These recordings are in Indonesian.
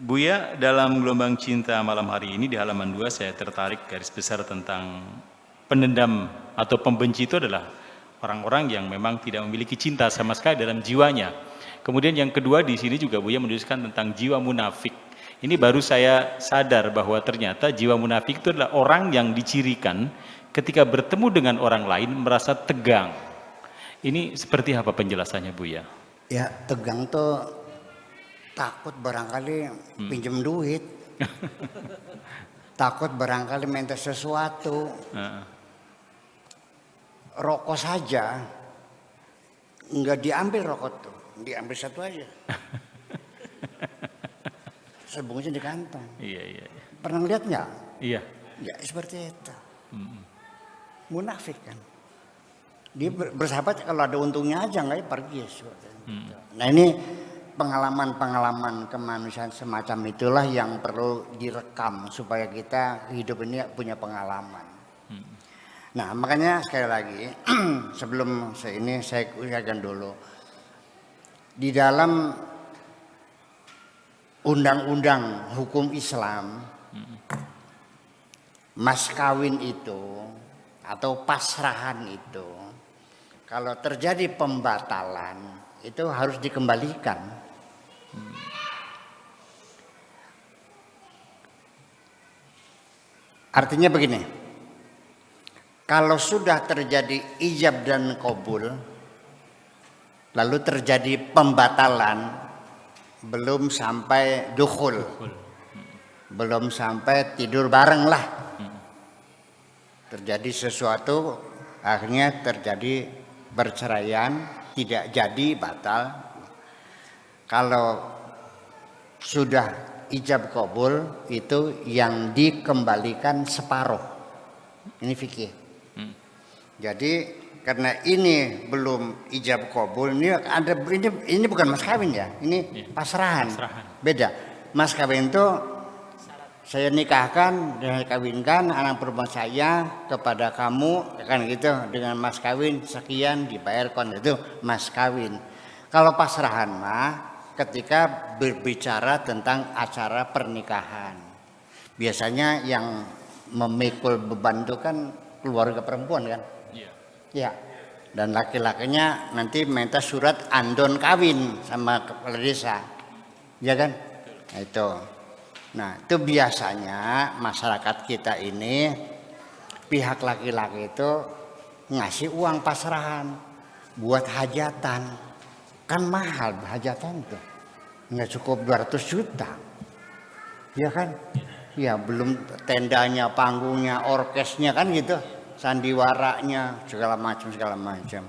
Buya, dalam gelombang cinta malam hari ini di halaman 2 saya tertarik garis besar tentang pendendam atau pembenci itu adalah orang-orang yang memang tidak memiliki cinta sama sekali dalam jiwanya. Kemudian yang kedua di sini juga Buya menuliskan tentang jiwa munafik. Ini baru saya sadar bahwa ternyata jiwa munafik itu adalah orang yang dicirikan ketika bertemu dengan orang lain merasa tegang. Ini seperti apa penjelasannya Buya? Ya, tegang tuh takut barangkali pinjam duit. Takut barangkali minta sesuatu. Rokok saja nggak diambil rokok tuh, diambil satu aja. Sebungkusnya di kantong. Iya. Pernah lihat nggak? Iya. Ya seperti itu. Munafik kan. Dia bersahabat kalau ada untungnya aja nggak pergi. Nah ini pengalaman-pengalaman kemanusiaan semacam itulah yang perlu direkam supaya kita hidup ini punya pengalaman. Nah makanya sekali lagi sebelum saya ucapkan dulu di dalam undang-undang hukum Islam mas kawin itu atau pasrahan itu kalau terjadi pembatalan itu harus dikembalikan. Artinya begini, kalau sudah terjadi ijab dan qabul, lalu terjadi pembatalan, belum sampai dukhul, belum sampai tidur bareng lah, terjadi sesuatu, akhirnya terjadi perceraian, tidak jadi, batal. Kalau sudah ijab qabul itu yang dikembalikan separuh. Ini fikih. Jadi karena ini belum ijab qabul, ini bukan mas kawin ya, ini pasrahan. Beda. Mas kawin itu saya nikahkan dan kawinkan anak perempuan saya kepada kamu, kan gitu, dengan mas kawin sekian dibayarkan, itu mas kawin. Kalau pasrahan mah ketika berbicara tentang acara pernikahan, biasanya yang memikul beban itu kan keluarga perempuan kan. Ya. Dan laki-lakinya nanti minta surat andon kawin sama kepala desa. Ya kan? Nah, itu. Nah, itu biasanya masyarakat kita ini pihak laki-laki itu ngasih uang pasrahan buat hajatan. Kan mahal hajatan tuh. Nggak cukup 200 juta. Ya kan? Ya, belum tendanya, panggungnya, orkesnya kan gitu. Sandiwaranya segala macam.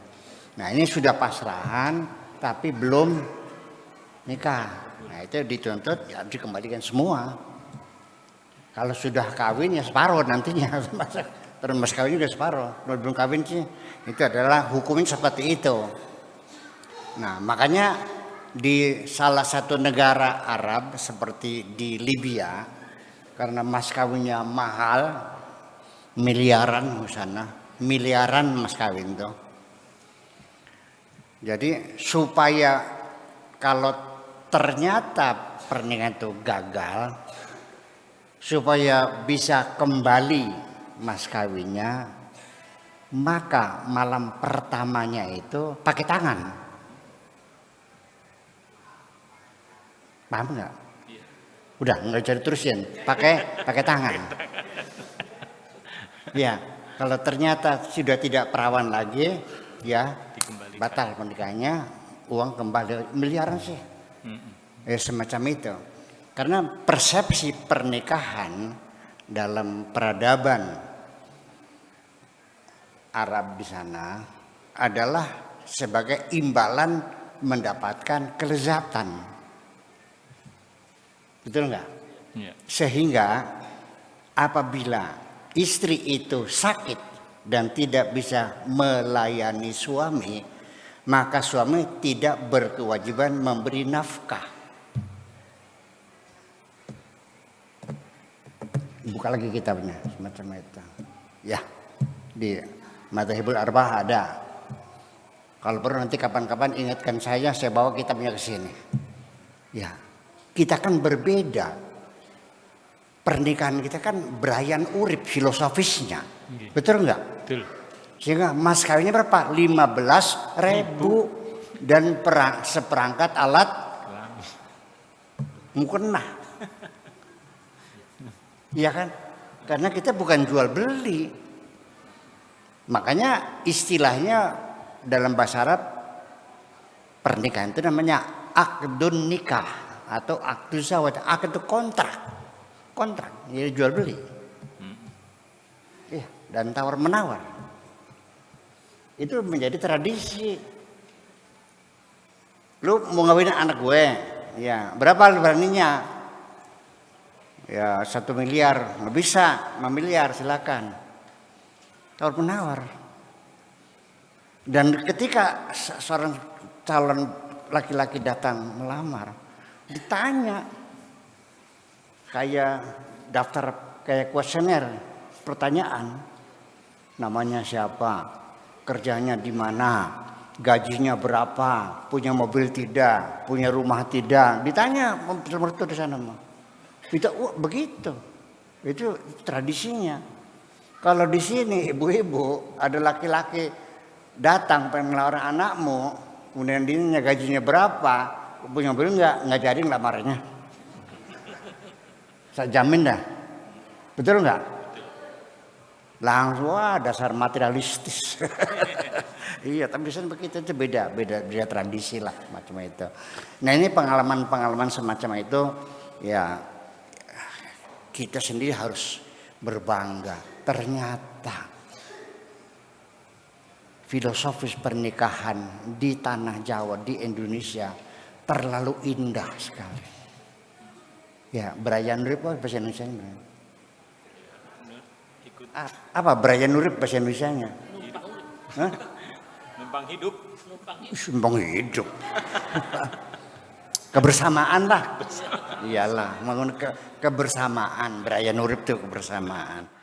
Nah ini sudah pasrahan tapi belum nikah. Nah itu dituntut ya dikembalikan semua. Kalau sudah kawin ya separuh nantinya. Terus mas kawin juga separuh. Kalau belum kawin sih itu adalah hukumnya seperti itu. Nah makanya di salah satu negara Arab seperti di Libya, karena mas kawinnya mahal, miliaran di sana, miliaran mas kawin tuh. Jadi supaya kalau ternyata pernikahan itu gagal, supaya bisa kembali mas kawinnya, maka malam pertamanya itu pakai tangan. Paham nggak? Udah nggak jadi terusin, pakai tangan. Ya, kalau ternyata sudah tidak perawan lagi, ya batal pernikahannya, uang kembali miliaran sih. Semacam itu. Karena persepsi pernikahan dalam peradaban Arab di sana adalah sebagai imbalan mendapatkan kelezatan. Betul nggak? Ya. Sehingga apabila istri itu sakit dan tidak bisa melayani suami, maka suami tidak berkewajiban memberi nafkah. Buka lagi kitabnya semacam itu. Ya, di Madzhabul Arba'ah ada. Kalau perlu nanti kapan-kapan ingatkan saya bawa kitabnya ke sini. Ya. kita kan berbeda. Pernikahan kita kan berayan urip filosofisnya. Betul enggak? Betul. Sehingga mas kawinnya berapa? 15.000 dan seperangkat alat mukena. Iya kan? Karena kita bukan jual beli. Makanya istilahnya dalam bahasa Arab pernikahan itu namanya akdun nikah atau akdu zawaj. Akd itu kontrak. Kontrak, jadi jual beli. Iya, dan tawar menawar. Itu menjadi tradisi. Lu mau ngawinin anak gue, ya berapa lu beraninya? Ya 1 miliar, nggak bisa, 5 miliar silakan. Tawar menawar. Dan ketika seorang calon laki-laki datang melamar, ditanya kayak daftar, kayak kuesioner, pertanyaan, namanya siapa, kerjanya di mana, gajinya berapa, punya mobil tidak, punya rumah tidak, ditanya mertua di sana mah. Itu begitu, itu tradisinya. Kalau di sini ibu-ibu ada laki-laki datang pengen ngelamar anakmu, kemudian dia gajinya berapa, punya mobil nggak jadi ngelamarnya. Saya jamin dah, betul nggak? Langsung wah dasar materialistis. Iya, tapi biasanya begitu, itu beda tradisi lah macam itu. Nah ini pengalaman semacam itu ya kita sendiri harus berbangga. Ternyata filosofis pernikahan di tanah Jawa, di Indonesia terlalu indah sekali. Ya, berayan urip bahasa Indonesia. Apa berayan urip bahasa Indonesia-nya? Numpang hidup. Numpang hidup. Kebersamaan lah. Iyalah, bangun kebersamaan, berayan urip itu kebersamaan.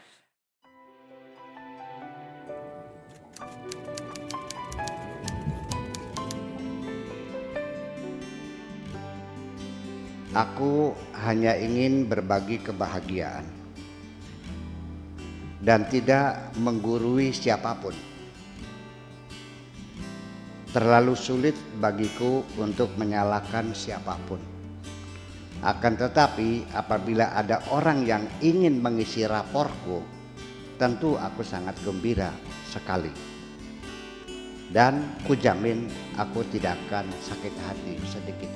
Aku hanya ingin berbagi kebahagiaan dan tidak menggurui siapapun. Terlalu sulit bagiku untuk menyalahkan siapapun. Akan tetapi apabila ada orang yang ingin mengisi raporku, tentu aku sangat gembira sekali. Dan kujamin aku tidak akan sakit hati sedikit.